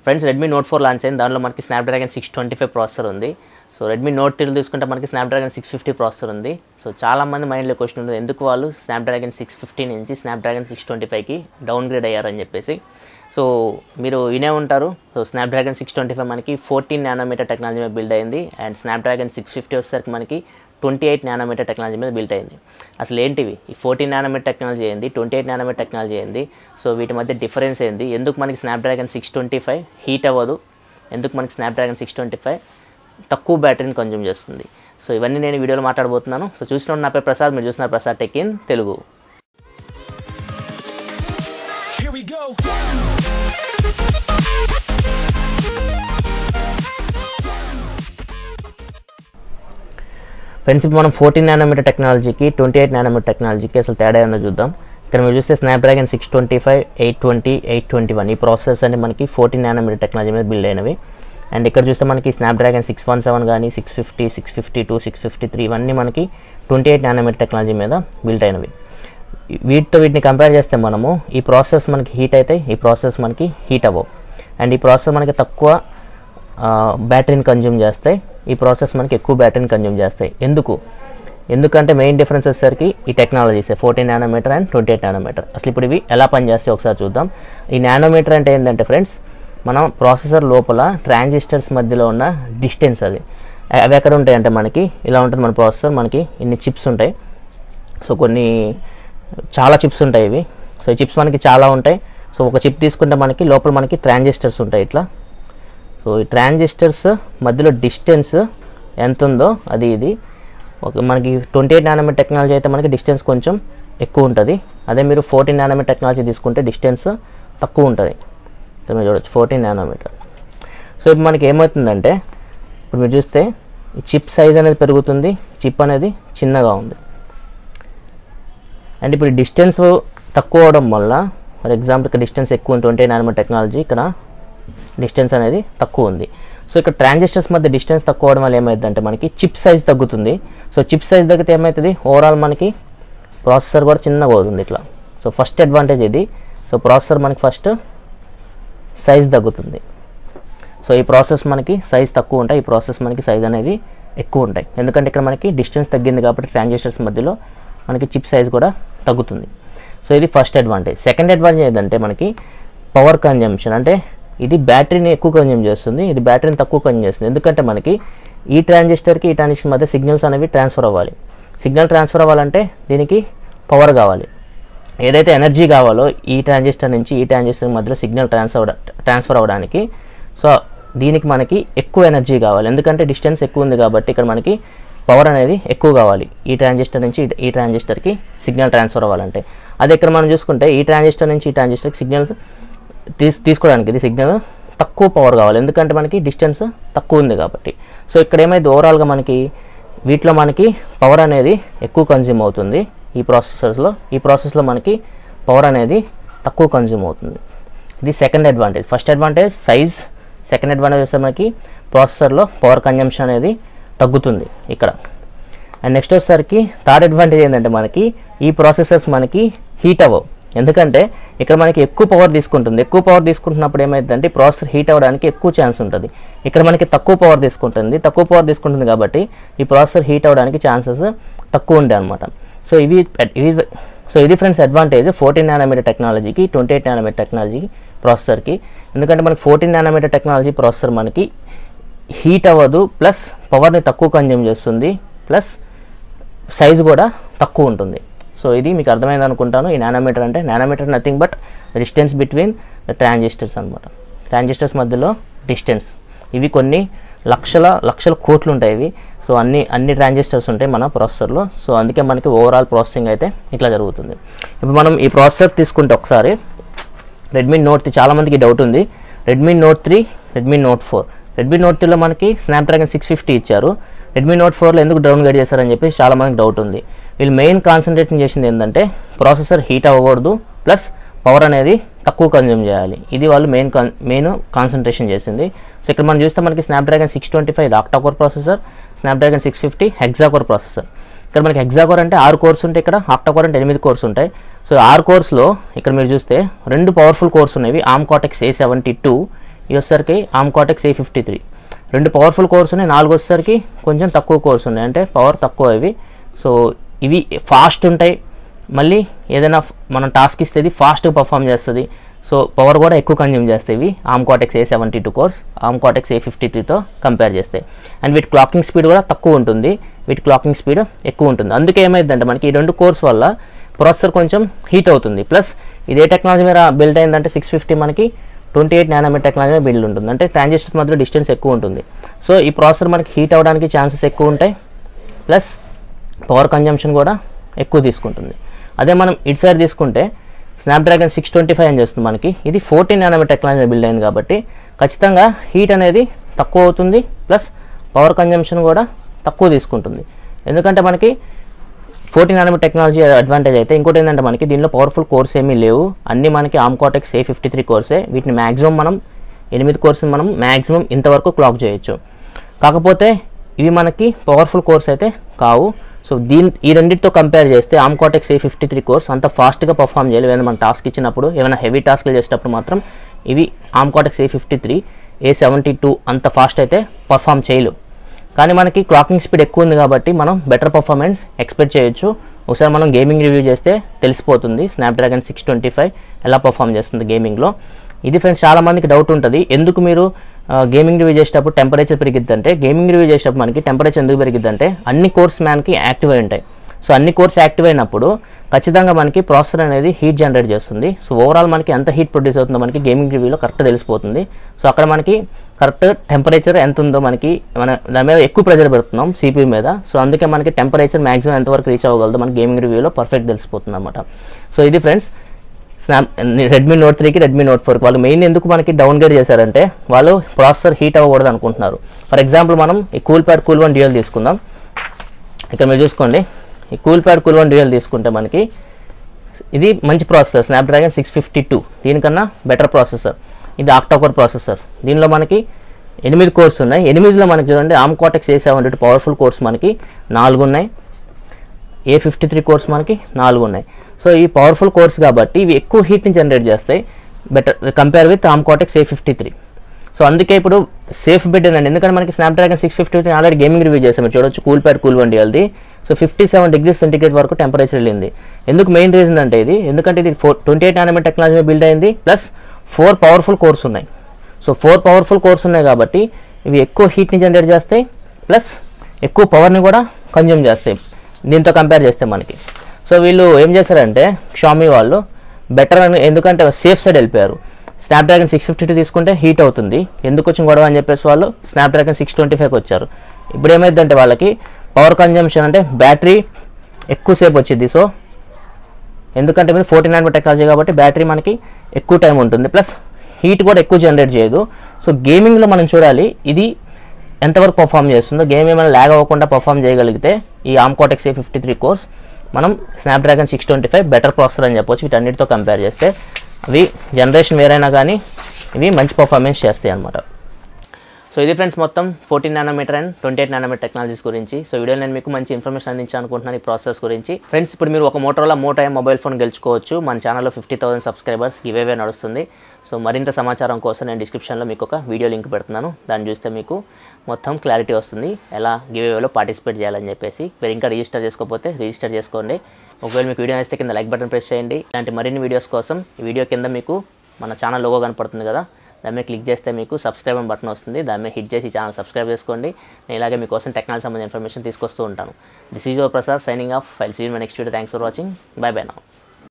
Friends Redmi Note 4 launch అయింది. దాంట్లో మనకి స్నాప్డ్రాగన్ 625 ప్రాసెసర్ ఉంది. సో రెడ్మీ నోట్ 3 తీసుకుంటే మనకి స్నాప్డ్రాగన్ 650 ప్రాసెసర్ ఉంది. సో చాలామంది మైండ్లో క్వశ్చన్ ఉంటుంది, ఎందుకు వాళ్ళు స్నాప్డ్రాగన్ 650 నుంచి స్నాప్డ్రాగన్ 625కి డౌన్గ్రేడ్ అయ్యారని చెప్పేసి. సో మీరు వినే ఉంటారు. సో స్నాప్డ్రాగన్ 625 మనకి 14 నానోమీటర్ టెక్నాలజీ మీద బిల్డ్ అయింది. అండ్ స్నాప్డ్రాగన్ 650 వచ్చేసరికి మనకి 28 నానోమీటర్ టెక్నాలజీ మీద బిల్డ్ అయింది. అసలు ఏంటివి ఈ 14 నానోమీటర్ టెక్నాలజీ ఏంది, 28 నానోమీటర్ టెక్నాలజీ ఏంది, సో వీటి మధ్య డిఫరెన్స్ ఏంది, ఎందుకు మనకి స్నాప్డ్రాగన్ 625 హీట్ అవ్వదు, ఎందుకు మనకి స్నాప్డ్రాగన్ 625 తక్కువ బ్యాటరీని కన్జ్యూమ్ చేస్తుంది, సో ఇవన్నీ నేను వీడియోలో మాట్లాడబోతున్నాను. సో చూసినప్పుడు నా పేరు ప్రసాద్, మీరు చూస్తున్నారు Prasad tech in Telugu. Friends ఇప్పుడు మనం 14 నానోమీటర్ టెక్నాలజీకి 28 నానోమీటర్ టెక్నాలజీకి అసలు తేడా ఏమన్నా చూద్దాం. ఇక్కడ మీరు చూస్తే స్నాప్డ్రాగన్ 625, 820, 821 ఈ ప్రాసెసర్స్ అన్ని మనకి 14 నానోమీటర్ టెక్నాలజీ మీద బిల్డ్ అయినవి. అండ్ ఇక్కడ చూస్తే మనకి స్నాప్డ్రాగన్ 617 కానీ 650, 652, 653 ఇవన్నీ మనకి 28 నానోమీటర్ టెక్నాలజీ మీద బిల్డ్ అయినవి. వీటిని కంపేర్ చేస్తే మనము ఈ ప్రాసెస్ మనకి హీట్ అయితే ఈ ప్రాసెస్ మనకి హీట్ అవ్వవు. అండ్ ఈ ప్రాసెస్ మనకి తక్కువ బ్యాటరీని కన్జ్యూమ్ చేస్తాయి, ఈ ప్రాసెస్ మనకి ఎక్కువ బ్యాటరీని కన్జ్యూమ్ చేస్తాయి. ఎందుకంటే మెయిన్ డిఫరెన్స్ వచ్చేసరికి ఈ టెక్నాలజీస్ 14 నానోమీటర్ అండ్ 28 నానోమీటర్. అసలు ఇప్పుడు ఇవి ఎలా పనిచేస్తాయి ఒకసారి చూద్దాం. ఈ నానోమీటర్ అంటే ఏంటంటే ఫ్రెండ్స్, మనం ప్రాసెసర్ లోపల ట్రాన్సిస్టర్స్ మధ్యలో ఉన్న డిస్టెన్స్ అవి ఎక్కడ ఉంటాయంటే మనకి ఇలా ఉంటుంది. మన ప్రాసెసర్ మనకి ఇన్ని చిప్స్ ఉంటాయి. సో చాలా చిప్స్ ఉంటాయి ఇవి. సో ఈ చిప్స్ మనకి చాలా ఉంటాయి. సో ఒక చిప్ తీసుకుంటే మనకి లోపల మనకి ట్రాన్సిస్టర్స్ ఉంటాయి ఇట్లా. సో ఈ ట్రాన్సిస్టర్స్ మధ్యలో డిస్టెన్స్ ఎంత ఉందో ఇది మనకి 28 నానోమీటర్ టెక్నాలజీ అయితే మనకి డిస్టెన్స్ కొంచెం ఎక్కువ ఉంటుంది. అదే మీరు 14 నానోమీటర్ టెక్నాలజీ తీసుకుంటే డిస్టెన్స్ తక్కువ ఉంటుంది. ఇక్కడ మీరు చూడొచ్చు 14 నానోమీటర్. సో ఇప్పుడు మనకి ఏమవుతుందంటే, ఇప్పుడు మీరు చూస్తే ఈ చిప్ సైజ్ అనేది పెరుగుతుంది, చిప్ అనేది చిన్నగా ఉంది. అండ్ ఇప్పుడు డిస్టెన్స్ తక్కువ అవడం వల్ల, ఫర్ ఎగ్జాంపుల్ ఇక్కడ డిస్టెన్స్ ఎక్కువ ఉంది 28 నానోమీటర్ టెక్నాలజీ, ఇక్కడ డిస్టెన్స్ అనేది తక్కువ ఉంది. సో ఇక్కడ ట్రాన్సిస్టర్స్ మధ్య డిస్టెన్స్ తక్కువ అవడం వల్ల ఏమవుతుందంటే మనకి చిప్ సైజ్ తగ్గుతుంది. సో చిప్ సైజ్ తగ్గితే ఏమవుతుంది, ఓవరాల్ మనకి ప్రాసెసర్ కూడా చిన్నగా అవుతుంది ఇట్లా. సో ఫస్ట్ అడ్వాంటేజ్ ఇది. సో ప్రాసెసర్ మనకి ఫస్ట్ సైజ్ తగ్గుతుంది. సో ఈ ప్రాసెస్ మనకి సైజ్ తక్కువ ఉంటాయి, ఈ ప్రాసెస్ మనకి సైజ్ అనేది ఎక్కువ ఉంటాయి. ఎందుకంటే ఇక్కడ మనకి డిస్టెన్స్ తగ్గింది కాబట్టి ట్రాన్సిస్టర్స్ మధ్యలో మనకి చిప్ సైజ్ కూడా తగ్గుతుంది. సో ఇది ఫస్ట్ అడ్వాంటేజ్. సెకండ్ అడ్వాంటేజ్ ఏంటంటే మనకి పవర్ కన్జంప్షన్. అంటే ఇది బ్యాటరీని ఎక్కువ కన్జ్యూమ్ చేస్తుంది, ఇది బ్యాటరీని తక్కువ కన్జ్యూమ్ చేస్తుంది. ఎందుకంటే మనకి ఈ ట్రాన్సిస్టర్కి ఈ ట్రాన్సిస్టర్ మధ్య సిగ్నల్స్ అనేవి ట్రాన్స్ఫర్ అవ్వాలి. సిగ్నల్ ట్రాన్స్ఫర్ అవ్వాలంటే దీనికి పవర్ కావాలి. ఏదైతే ఎనర్జీ కావాలో ఈ ట్రాన్సిస్టర్ నుంచి ఈ ట్రాన్సిస్టర్ మధ్యలో సిగ్నల్ ట్రాన్స్ఫర్ అవ్వడానికి, సో దీనికి మనకి ఎక్కువ ఎనర్జీ కావాలి. ఎందుకంటే డిస్టెన్స్ ఎక్కువ ఉంది కాబట్టి ఇక్కడ మనకి పవర్ అనేది ఎక్కువ కావాలి ఈ ట్రాన్సిస్టర్ నుంచి ఈ ట్రాన్సిస్టర్కి సిగ్నల్ ట్రాన్స్ఫర్ అవ్వాలంటే. అదే ఇక్కడ మనం చూసుకుంటే ఈ ట్రాన్సిస్టర్ నుంచి ఈ ట్రాన్సిస్టర్కి సిగ్నల్స్ తీసుకోవడానికి ఇది సిగ్నల్ తక్కువ పవర్ కావాలి, ఎందుకంటే మనకి డిస్టెన్స్ తక్కువ ఉంది కాబట్టి. సో ఇక్కడ ఏమైంది, ఓవరాల్గా మనకి వీటిలో మనకి పవర్ అనేది ఎక్కువ కన్జ్యూమ్ అవుతుంది ఈ ప్రాసెస్లో మనకి పవర్ అనేది తక్కువ కన్జ్యూమ్ అవుతుంది. ఇది second advantage. First advantage size, second advantage వస్తే మనకి ప్రాసెసర్లో పవర్ కన్జంప్షన్ అనేది తగ్గుతుంది ఇక్కడ. అండ్ నెక్స్ట్ వచ్చేసరికి థర్డ్ అడ్వాంటేజ్ ఏంటంటే మనకి ఈ ప్రాసెసర్స్ మనకి హీట్ అవ్వవు. ఎందుకంటే ఇక్కడ మనకి ఎక్కువ పవర్ తీసుకుంటుంది. ఎక్కువ పవర్ తీసుకుంటున్నప్పుడు ఏమైందంటే ప్రాసెసర్ హీట్ అవ్వడానికి ఎక్కువ ఛాన్స్ ఉంటుంది. ఇక్కడ మనకి తక్కువ పవర్ తీసుకుంటుంది కాబట్టి ఈ ప్రాసెసర్ హీట్ అవ్వడానికి ఛాన్సెస్ తక్కువ ఉంటాయి అనమాట. సో ఇది ఫ్రెండ్స్ అడ్వాంటేజ్ 14 నానోమీటర్ టెక్నాలజీకి 28 నానోమీటర్ టెక్నాలజీ ప్రాసెసర్కి. ఎందుకంటే మనకి 14 నానోమీటర్ టెక్నాలజీ ప్రాసెసర్ మనకి హీట్ అవ్వదు, ప్లస్ పవర్ని తక్కువ కన్జ్యూమ్ చేస్తుంది, ప్లస్ సైజ్ కూడా తక్కువ ఉంటుంది. సో ఇది మీకు అర్థమైంది అనుకుంటాను. ఈ నానోమీటర్ అంటే nanometre nothing but distance between the transistors అనమాట. ట్రాన్సిస్టర్స్ మధ్యలో డిస్టెన్స్. ఇవి కొన్ని లక్షల కోట్లు ఉంటాయి ఇవి. సో అన్ని ట్రాన్సిస్టర్స్ ఉంటాయి మన ప్రాసెసర్లో. సో అందుకే మనకి ఓవరాల్ ప్రాసెసింగ్ అయితే ఇట్లా జరుగుతుంది. ఇప్పుడు మనం ఈ ప్రాసెసర్ తీసుకుంటే ఒకసారి రెడ్మీ నోట్ 3, చాలామందికి డౌట్ ఉంది, Redmi Note 3, Redmi Note 4. Redmi Note 3లో మనకి స్నాప్డ్రాగన్ 650 ఇచ్చారు, రెడ్మీ నోట్ 4లో ఎందుకు డౌన్గ్రేడ్ చేశారని చెప్పేసి చాలామందికి డౌట్ ఉంది. వీళ్ళు మెయిన్ కాన్సన్ట్రేషన్ చేసింది ఏంటంటే ప్రాసెసర్ హీట్ అవ్వకూడదు, ప్లస్ పవర్ అనేది తక్కువ కన్జ్యూమ్ చేయాలి. ఇది వాళ్ళు మెయిన్ కాన్సన్ట్రేషన్ చేసింది. సో ఇక్కడ మనం చూస్తే మనకి Snapdragon 625 octa core processor, Snapdragon 650 hexa core processor. ఇక్కడ మనకి హెక్సా కోర్ అంటే 6 కోర్స్ ఉంటాయి, ఇక్కడ ఆక్టా కోర్ అంటే 8 కోర్స్ ఉంటాయి. సో 6 కోర్స్లో ఇక్కడ మీరు చూస్తే 2 పవర్ఫుల్ కోర్స్ ఉన్నాయి, ఆర్మ్ కార్టెక్స్ A72, ఇవి వచ్చేసరికి arm cortex A53. 2 powerful course ఉన్నాయి, 4 వచ్చేసరికి కొంచెం తక్కువ కోర్స్ ఉన్నాయి, అంటే పవర్ తక్కువ ఇవి. సో ఇవి ఫాస్ట్ ఉంటాయి, మళ్ళీ ఏదైనా మనం టాస్క్ ఇస్తే ఇది ఫాస్ట్గా పర్ఫామ్ చేస్తుంది. సో పవర్ కూడా ఎక్కువ కన్జ్యూమ్ చేస్తాయి ఇవి ARM Cortex A72 cores ARM Cortex A53తో కంపేర్ చేస్తే. అండ్ వీటి క్లాకింగ్ స్పీడ్ కూడా తక్కువ ఉంటుంది, వీటి క్లాకింగ్ స్పీడ్ ఎక్కువ ఉంటుంది. అందుకే ఏమైందంటే మనకి ఈ 2 కోర్స్ వల్ల ప్రాసెసర్ కొంచెం హీట్ అవుతుంది. ప్లస్ ఇదే టెక్నాలజీ మీద బిల్డ్ అయిందంటే 650 మనకి 28 నానోమీటర్ టెక్నాలజీ మీద బిల్డ్ ఉంటుంది, అంటే ట్రాన్సిస్టర్ మధ్యలో డిస్టెన్స్ ఎక్కువ ఉంటుంది. సో ఈ ప్రాసెసర్ మనకి హీట్ అవ్వడానికి ఛాన్సెస్ ఎక్కువ ఉంటాయి, ప్లస్ పవర్ కన్జంప్షన్ కూడా ఎక్కువ తీసుకుంటుంది. అదే మనం ఇటు సైడ్ తీసుకుంటే స్నాప్డ్రాగన్ 625 అని చేస్తుంది మనకి, ఇది 14 నానోమీటర్ టెక్నాలజీ బిల్డ్ అయింది కాబట్టి ఖచ్చితంగా హీట్ అనేది తక్కువ అవుతుంది, ప్లస్ పవర్ కన్జంప్షన్ కూడా తక్కువ తీసుకుంటుంది. ఎందుకంటే మనకి 14 నానోమీటర్ టెక్నాలజీ అడ్వాంటేజ్ అయితే ఇంకోటి ఏంటంటే మనకి దీనిలో పవర్ఫుల్ కోర్స్ ఏమీ లేవు, అన్నీ మనకి ఆర్మ్ కార్టెక్స్ A53 కోర్సే. వీటిని మ్యాక్సిమం మనం 8 కోర్స్ మనం మ్యాక్సిమం ఇంతవరకు క్లాక్ చేయొచ్చు. కాకపోతే ఇవి మనకి పవర్ఫుల్ కోర్స్ అయితే కావు. సో ఈ రెండింటితో కంపేర్ చేస్తే ఆర్మ్ కార్టెక్స్ A53 కోర్స్ అంత ఫాస్ట్గా పర్ఫామ్ చేయాలి. ఏదైనా మనం టాస్క్ ఇచ్చినప్పుడు, ఏమైనా హెవీ టాస్క్లు చేసేటప్పుడు మాత్రం ఇవి ఆర్మ్ కార్టెక్స్ A53 A72 అంత ఫాస్ట్ అయితే పర్ఫామ్ చేయలేవు. కానీ మనకి క్లాకింగ్ స్పీడ్ ఎక్కువ ఉంది కాబట్టి మనం బెటర్ పర్ఫార్మెన్స్ ఎక్స్పెక్ట్ చేయొచ్చు. ఒకసారి మనం గేమింగ్ రివ్యూ చేస్తే తెలిసిపోతుంది స్నాప్డ్రాగన్ 625 ఎలా పర్ఫామ్ చేస్తుంది గేమింగ్లో. ఇది ఫ్రెండ్స్ చాలామందికి డౌట్ ఉంటుంది, ఎందుకు మీరు గేమింగ్ రివ్యూ చేసేటప్పుడు టెంపరేచర్ పెరిగిద్దంటే, గేమింగ్ రివ్యూ చేసేటప్పుడు మనకి టెంపరేచర్ ఎందుకు పెరిగిద్దంటే అన్ని కోర్స్ మనకి యాక్టివ్ అయి ఉంటాయి. సో అన్ని కోర్స్ యాక్టివ్ అయినప్పుడు ఖచ్చితంగా మనకి ప్రాసెసర్ అనేది హీట్ జనరేట్ చేస్తుంది. సో ఓవరాల్ మనకి ఎంత హీట్ ప్రొడ్యూస్ అవుతుందో మనకి గేమింగ్ రివ్యూలో కరెక్ట్ తెలిసిపోతుంది. సో అక్కడ మనకి కరెక్ట్ టెంపరేచర్ ఎంత ఉందో మనకి దాని మీద ఎక్కువ ప్రెజర్ పెడుతున్నాం CPU మీద. సో అందుకే మనకి టెంపరేచర్ మ్యాక్సిమం ఎంతవరకు రీచ్ అవ్వగలదో మనకి గేమింగ్ రివ్యూలో పర్ఫెక్ట్ తెలిసిపోతుంది అనమాట. సో ఇది ఫ్రెండ్స్ రెడ్మీ నోట్ 3కి రెడ్మీ నోట్ 4కి వాళ్ళు మెయిన్ ఎందుకు మనకి డౌన్గ్రేడ్ చేశారంటే వాళ్ళు ప్రాసెసర్ హీట్ అవ్వకూడదు అనుకుంటున్నారు. ఫర్ ఎగ్జాంపుల్ మనం ఈ కూల్ప్యాడ్ కూల్1 డ్యూయల్ తీసుకుందాం. ఇక్కడ మీరు చూసుకోండి, ఈ కూల్ప్యాడ్ కూల్1 డ్యూయల్ తీసుకుంటే మనకి ఇది మంచి ప్రాసెసర్ స్నాప్డ్రాగన్ 652, దీనికన్నా బెటర్ ప్రాసెసర్. ఇది ఆక్టాకోర్ ప్రాసెసర్, దీనిలో మనకి 8 కోర్స్ ఉన్నాయి. 8లో మనకి చూడండి arm Cortex A72 powerful course మనకి 4 ఉన్నాయి, A53 కోర్స్ మనకి 4 ఉన్నాయి. సో ఈ పవర్ఫుల్ కోర్స్ కాబట్టి ఇవి ఎక్కువ హీట్ని జనరేట్ చేస్తాయి better compare with arm cortex A53. So అందుకే ఇప్పుడు సేఫ్ బెడ్ అండి, ఎందుకంటే మనకి స్నాప్డ్రాగన్ 653 ఆల్రెడీ గేమింగ్ రివ్యూ చేసాం, మీరు చూడొచ్చు కూల్ప్యాడ్ కూల్1 డ్యూయల్ది. సో 57 డిగ్రీస్ సెంటిగ్రేడ్ వరకు టెంపరేచర్ వెళ్ళింది. ఎందుకు మెయిన్ రీజన్ అంటే ఇది, ఎందుకంటే ఇది 28 నానోమీటర్ టెక్నాలజీ బిల్డ్ అయింది, ప్లస్ 4 పవర్ఫుల్ కోర్స్ ఉన్నాయి. సో 4 పవర్ఫుల్ కోర్స్ ఉన్నాయి కాబట్టి ఇవి ఎక్కువ హీట్ని జనరేట్ చేస్తాయి, ప్లస్ ఎక్కువ పవర్ని కూడా కన్జ్యూమ్ చేస్తాయి దీంతో కంపేర్ చేస్తే మనకి. సో వీళ్ళు ఏం చేశారంటే షామీ వాళ్ళు బెటర్ అని, ఎందుకంటే సేఫ్ సైడ్ వెళ్ళిపోయారు. స్నాప్డ్రాగన్ 652 తీసుకుంటే హీట్ అవుతుంది, ఎందుకు వచ్చిన గొడవ అని చెప్పేసి వాళ్ళు స్నాప్డ్రాగన్ 625కి వచ్చారు. ఇప్పుడు ఏమైందంటే వాళ్ళకి పవర్ కన్జంప్షన్ అంటే బ్యాటరీ ఎక్కువసేపు వచ్చింది. సో ఎందుకంటే ఇది 14 నానోమీటర్ టెక్నాలజీ కాబట్టి బ్యాటరీ మనకి ఎక్కువ టైం ఉంటుంది, ప్లస్ హీట్ కూడా ఎక్కువ జనరేట్ చేయదు. సో గేమింగ్లో మనం చూడాలి ఇది ఎంతవరకు పర్ఫామ్ చేస్తుందో. గేమ్ ఏమైనా ల్యాగ్ అవ్వకుండా పర్ఫామ్ చేయగలిగితే ఈ ఆర్మ్ కార్టెక్స్ A53 కోర్స్ మనం స్నాప్డ్రాగన్ 625 బెటర్ ప్రాసెసర్ అని చెప్పొచ్చు. వీటన్నిటితో కంపేర్ చేస్తే అవి జనరేషన్ వేరైనా కానీ ఇవి మంచి పర్ఫార్మెన్స్ చేస్తాయి అన్నమాట. సో ఇది ఫ్రెండ్స్ మొత్తం 14 నానోమీటర్ అండ్ 28 నానోమీటర్ టెక్నాలజీస్ గురించి. సో వీడియోలో నేను మీకు మంచి ఇన్ఫర్మేషన్ అందించాను అనుకుంటున్నాను ఈ ప్రాసెస్ గురించి. ఫ్రెండ్స్ ఇప్పుడు మీరు ఒక Motorola Moto M mobile phone గెలుచుకోవచ్చు. మన ఛానల్లో 50,000 సబ్స్క్రైబర్స్ గివేవే నడుస్తుంది. సో మరింత సమాచారం కోసం నేను డిస్క్రిప్షన్లో మీకు ఒక వీడియో లింక్ పెడుతున్నాను, దాన్ని చూస్తే మీకు మొత్తం క్లారిటీ వస్తుంది ఎలా గివేవేలో పార్టిసిపేట్ చేయాలని చెప్పేసి. మీరు ఇంకా రిజిస్టర్ చేసుకోకపోతే రిజిస్టర్ చేసుకోండి. ఒకవేళ మీకు వీడియో నచ్చితే కింద లైక్ బటన్ ప్రెస్ చేయండి. ఇలాంటి మరిన్ని వీడియోస్ కోసం ఈ వీడియో కింద మీకు మన ఛానల్ లోగో కనపడుతుంది కదా, దాని మీద క్లిక్ చేస్తే మీకు సబ్స్క్రైబ్ అని బటన్ వస్తుంది, దాని మీద హిట్ చేసి ఛానల్ సబ్స్క్రైబ్ చేసుకోండి. నేను ఇలాగే మీకోసం టెక్నాలజీ సంబంధించిన ఇన్ఫర్మేషన్ తీసుకొస్తూ ఉంటాను. This is your Prasad signing off. I'll see you in my next video. Thanks for watching. Bye bye now.